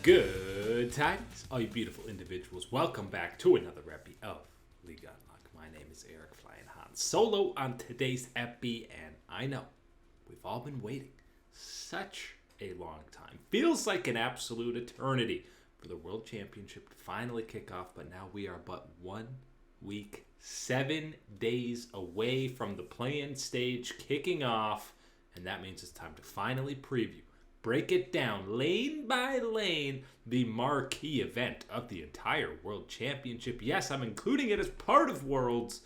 Good tidings, all you beautiful individuals. Welcome back to another epi of League Unlock. My name is Eric Flying Han Solo on today's epi, and I know we've all been waiting such a long time. Feels like an absolute eternity for the World Championship to finally kick off, but now we are but 1 week, 7 days away from the play-in stage kicking off, and that means it's time to finally preview, break it down lane by lane, the marquee event of the entire World Championship. Yes, I'm including it as part of Worlds.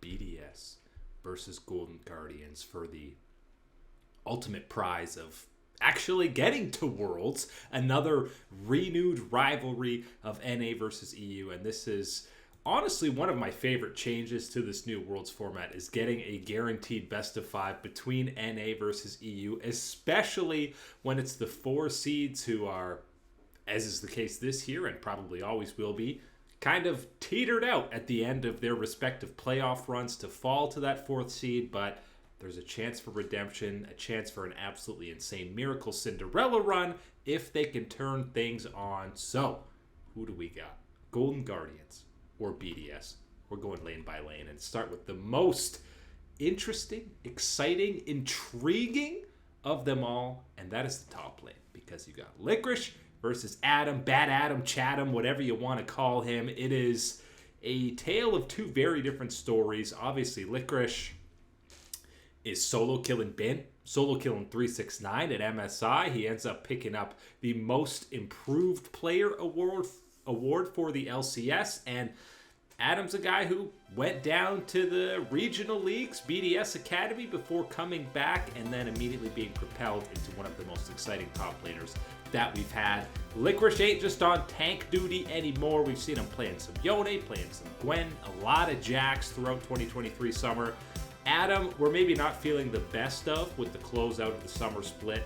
BDS versus Golden Guardians for the ultimate prize of actually getting to Worlds. Another renewed rivalry of NA versus EU, and this is honestly one of my favorite changes to this new Worlds format is getting a guaranteed best of 5 between NA versus EU, especially when it's the 4 seeds who are, as is the case this year and probably always will be, kind of teetered out at the end of their respective playoff runs to fall to that 4th seed, but there's a chance for redemption, a chance for an absolutely insane miracle Cinderella run if they can turn things on. So, who do we got? Golden Guardians or BDS? We're going lane by lane and start with the most interesting, exciting, intriguing of them all, and that is the top lane, because you got Licorice versus Adam, Bad Adam, Chatham, whatever you want to call him. It is a tale of two very different stories. Obviously, Licorice is solo killing Bin, solo killing 369 at MSI. He ends up picking up the Most Improved Player award for the LCS, and Adam's a guy who went down to the regional leagues, BDS Academy, before coming back and then immediately being propelled into one of the most exciting top laners that we've had. Licorice ain't just on tank duty anymore. We've seen him playing some Yone, playing some Gwen, a lot of Jax throughout 2023 summer. Adam, we're maybe not feeling the best of with the closeout of the summer split.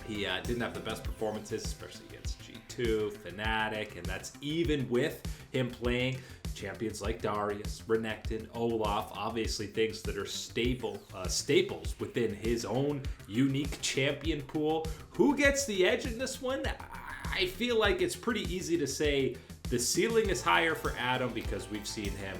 He didn't have the best performances, especially against G2, Fnatic, and that's even with him playing champions like Darius, Renekton, Olaf, obviously things that are staples within his own unique champion pool. Who gets the edge in this one? I feel like it's pretty easy to say the ceiling is higher for Adam because we've seen him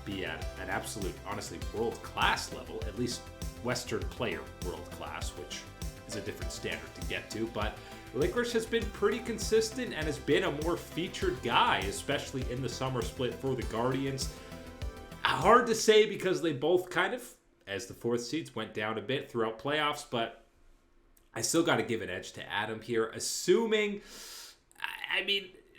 be at an absolute, honestly, world-class level, at least Western player world-class, which is a different standard to get to, but Licorice has been pretty consistent and has been a more featured guy, especially in the summer split for the Guardians. Hard to say because they both kind of, as the 4th seeds, went down a bit throughout playoffs, but I still got to give an edge to Adam here, assuming,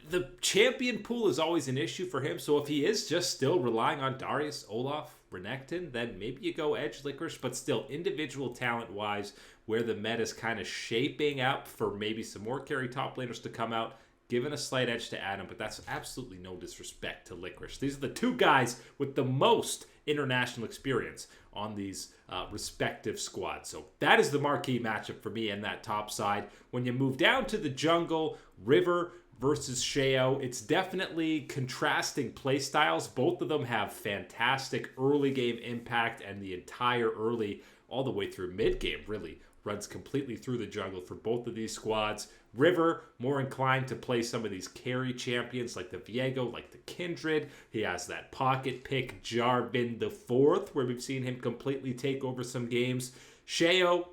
the champion pool is always an issue for him, so if he is just still relying on Darius, Olaf, Renekton, then maybe you go edge Licorice, but still, individual talent-wise, where the meta's kind of shaping up for maybe some more carry top laners to come out, giving a slight edge to Adam, but that's absolutely no disrespect to Licorice. These are the two guys with the most international experience on these respective squads. So that is the marquee matchup for me in that top side. When you move down to the jungle, River versus Sheo, it's definitely contrasting play styles. Both of them have fantastic early game impact, and the entire early all the way through mid game really runs completely through the jungle for both of these squads. River, more inclined to play some of these carry champions like the Viego, like the Kindred. He has that pocket pick Jarvan the 4th, where we've seen him completely take over some games. Sheo,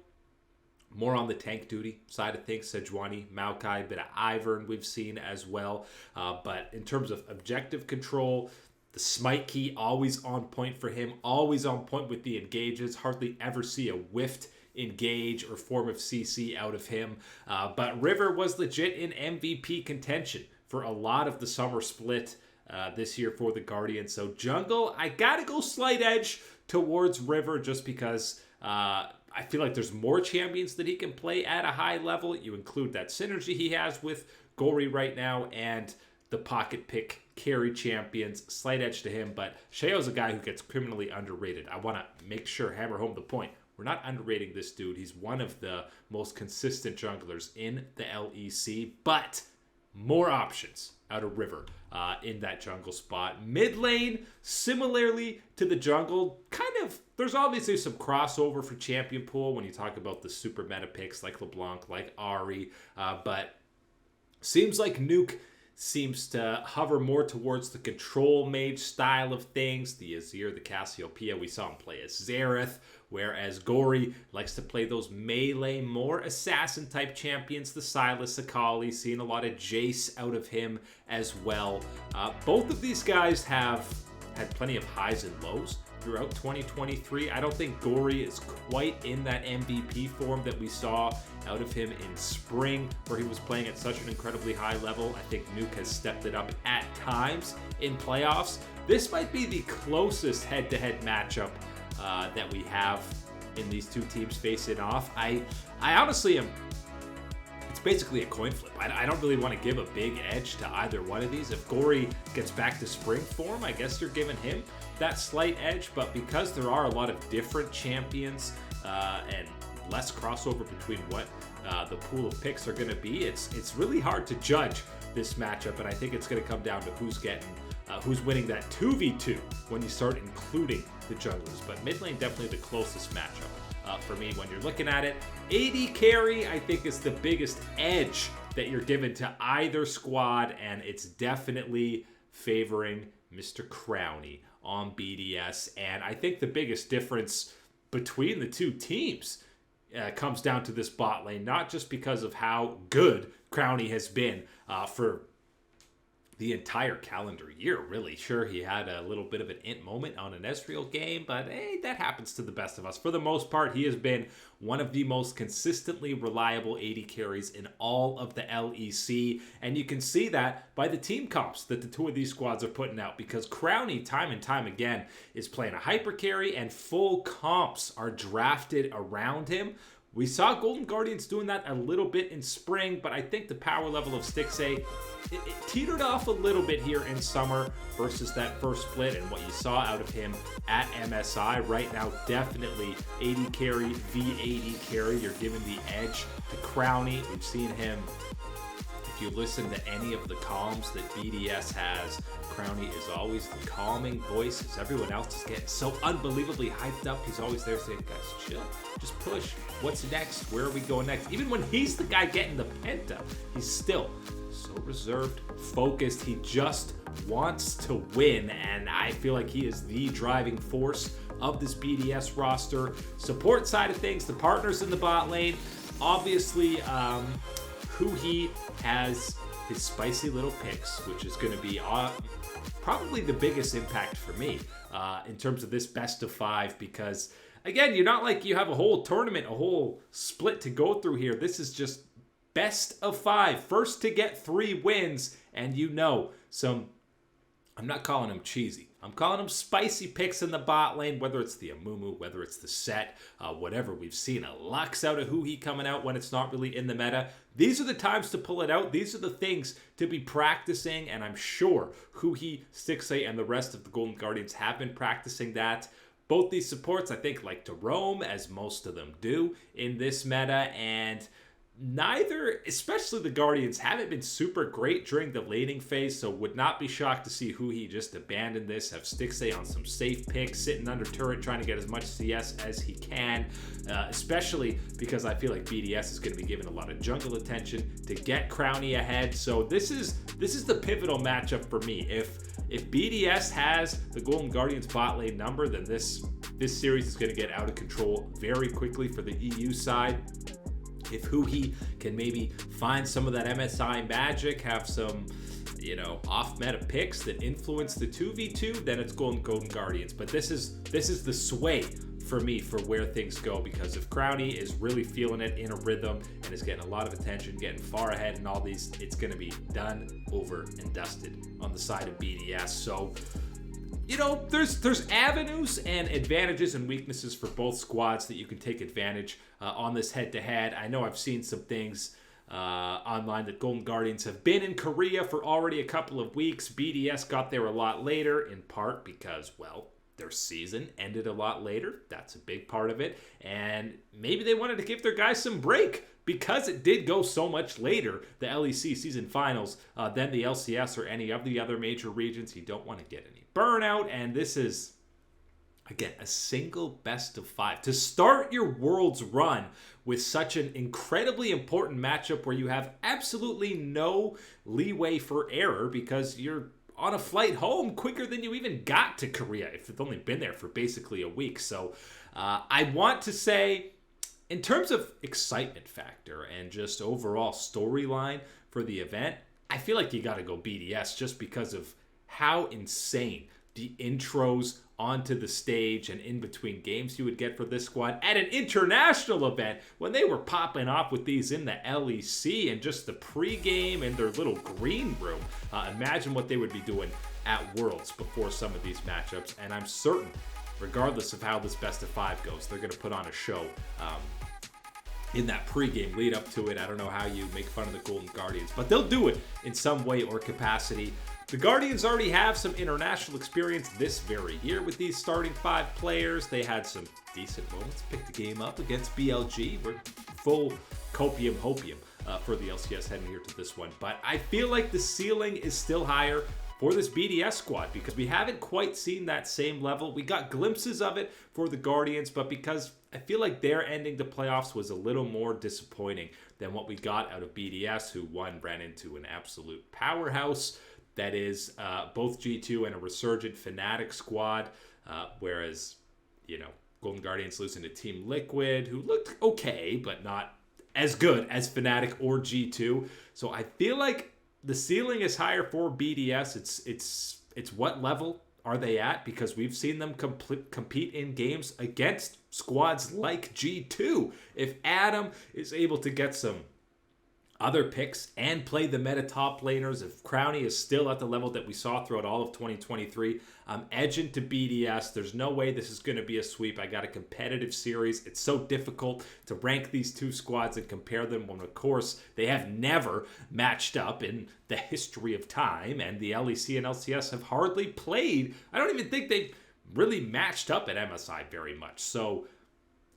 more on the tank duty side of things. Sejuani, Maokai, a bit of Ivern we've seen as well. But in terms of objective control, the smite key always on point for him, always on point with the engages. Hardly ever see a whiffed engage or form of CC out of him. But River was legit in MVP contention for a lot of the summer split this year for the Guardians. So jungle, I gotta go slight edge towards River just because I feel like there's more champions that he can play at a high level. You include that synergy he has with Gori right now and the pocket pick carry champions, slight edge to him, but Sheo's a guy who gets criminally underrated. I want to make sure, hammer home the point. We're not underrating this dude. He's one of the most consistent junglers in the LEC, but more options out of River in that jungle spot. Mid lane, similarly to the jungle, kind of, there's obviously some crossover for champion pool when you talk about the super meta picks like LeBlanc, like Ahri, but Seems like Nuke seems to hover more towards the control mage style of things. The Azir, the Cassiopeia, we saw him play as Xerath, whereas Gory likes to play those melee, more assassin type champions, the Sylas Akali, seeing a lot of Jace out of him as well. Both of these guys have had plenty of highs and lows throughout 2023. I don't think Gory is quite in that MVP form that we saw out of him in spring, where he was playing at such an incredibly high level. I think Nuke has stepped it up at times in playoffs. This might be the closest head-to-head matchup that we have in these two teams facing off. I honestly am. It's basically a coin flip. I don't really want to give a big edge to either one of these. If Gory gets back to spring form, I guess you're giving him that slight edge, but because there are a lot of different champions and less crossover between what the pool of picks are going to be, it's really hard to judge this matchup, and I think it's going to come down to who's winning that 2v2 when you start including the junglers. But mid lane definitely the closest matchup for me when you're looking at it. AD carry, I think, is the biggest edge that you're given to either squad, and it's definitely favoring Mr. Crowny on BDS. And I think the biggest difference between the two teams comes down to this bot lane, not just because of how good Crowny has been for the entire calendar year, really. Sure, he had a little bit of an int moment on an Ezreal game, but hey, that happens to the best of us. For the most part, he has been one of the most consistently reliable AD carries in all of the LEC, and you can see that by the team comps that the two of these squads are putting out, because Crowny, time and time again, is playing a hyper carry, and full comps are drafted around him. We saw Golden Guardians doing that a little bit in spring, but I think the power level of Stixxay, it teetered off a little bit here in summer versus that first split and what you saw out of him at MSI. Right now, definitely AD carry v AD carry. You're giving the edge to Crowny. We've seen him, if you listen to any of the calms that BDS has, Crowny is always the calming voice as everyone else is getting so unbelievably hyped up. He's always there saying, guys, chill, just push. What's next? Where are we going next? Even when he's the guy getting the penta, he's still so reserved, focused. He just wants to win, and I feel like he is the driving force of this BDS roster. Support side of things, the partners in the bot lane, obviously, who he has his spicy little picks, which is going to be probably the biggest impact for me in terms of this best of five, because again, you're not like you have a whole tournament, a whole split to go through here. This is just best of five, first to get 3 wins, and I'm not calling them cheesy. I'm calling them spicy picks in the bot lane, whether it's the Amumu, whether it's the set, whatever. We've seen a Lux out of Huhi coming out when it's not really in the meta. These are the times to pull it out. These are the things to be practicing, and I'm sure Huhi, Stixxay, and the rest of the Golden Guardians have been practicing that. Both these supports, I think, like to roam, as most of them do in this meta, and neither, especially the Guardians, haven't been super great during the laning phase, so would not be shocked to see Huhi just abandon this, have Stixxay on some safe picks, sitting under turret, trying to get as much CS as he can, especially because I feel like BDS is going to be given a lot of jungle attention to get Crowny ahead. So this is the pivotal matchup for me. If BDS has the Golden Guardians bot lane number, then this series is going to get out of control very quickly for the EU side. If Huhi can maybe find some of that MSI magic, have some, off-meta picks that influence the 2v2, then it's Golden Guardians. But this is the sway for me for where things go, because if Crowny is really feeling it in a rhythm and is getting a lot of attention, getting far ahead in all these, it's going to be done, over, and dusted on the side of BDS. So, there's avenues and advantages and weaknesses for both squads that you can take advantage on this head-to-head. I know I've seen some things online that Golden Guardians have been in Korea for already a couple of weeks. BDS got there a lot later, in part because, their season ended a lot later. That's a big part of it. And maybe they wanted to give their guys some break because it did go so much later, the LEC season finals, than the LCS or any of the other major regions. You don't want to get any burnout, and this is, Again, a single best of 5. To start your Worlds run with such an incredibly important matchup where you have absolutely no leeway for error because you're on a flight home quicker than you even got to Korea if you've only been there for basically a week. So I want to say, in terms of excitement factor and just overall storyline for the event, I feel like you got to go BDS just because of how insane the intros onto the stage and in between games you would get for this squad at an international event when they were popping off with these in the LEC and just the pregame in their little green room. Imagine what they would be doing at Worlds before some of these matchups, and I'm certain, regardless of how this best of 5 goes, they're going to put on a show in that pregame lead up to it. I don't know how you make fun of the Golden Guardians, but they'll do it in some way or capacity. The Guardians already have some international experience this very year with these starting 5 players. They had some decent moments, picked the game up against BLG. We're full copium hopium for the LCS heading here to this one. But I feel like the ceiling is still higher for this BDS squad because we haven't quite seen that same level. We got glimpses of it for the Guardians, but because I feel like their ending to playoffs was a little more disappointing than what we got out of BDS, who ran into an absolute powerhouse that is both G2 and a resurgent Fnatic squad, whereas, Golden Guardians losing to Team Liquid, who looked okay, but not as good as Fnatic or G2. So I feel like the ceiling is higher for BDS. It's what level are they at? Because we've seen them compete in games against squads like G2. If Adam is able to get some other picks and play the meta top laners, if Crownie is still at the level that we saw throughout all of 2023, I'm edging to BDS. There's no way this is going to be a sweep. I got a competitive series. It's so difficult to rank these two squads and compare them when, of course, they have never matched up in the history of time, and the LEC and LCS have hardly played. I don't even think they've really matched up at MSI very much. So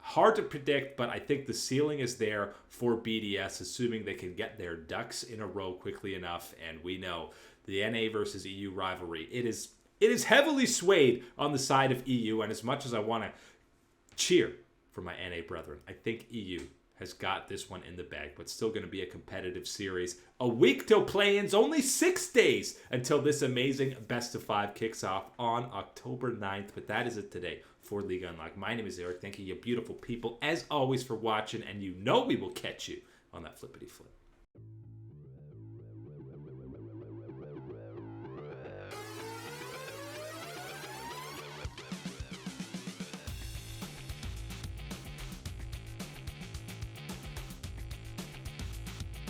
hard to predict, but I think the ceiling is there for BDS, assuming they can get their ducks in a row quickly enough. And we know the NA versus EU rivalry, it is heavily swayed on the side of EU. And as much as I want to cheer for my NA brethren, I think EU has got this one in the bag, but still going to be a competitive series. A week till play-ins, only 6 days until this amazing best of 5 kicks off on October 9th. But that is it today for League Unlocked. My name is Eric. Thank you, you beautiful people, as always, for watching, and we will catch you on that flippity flip.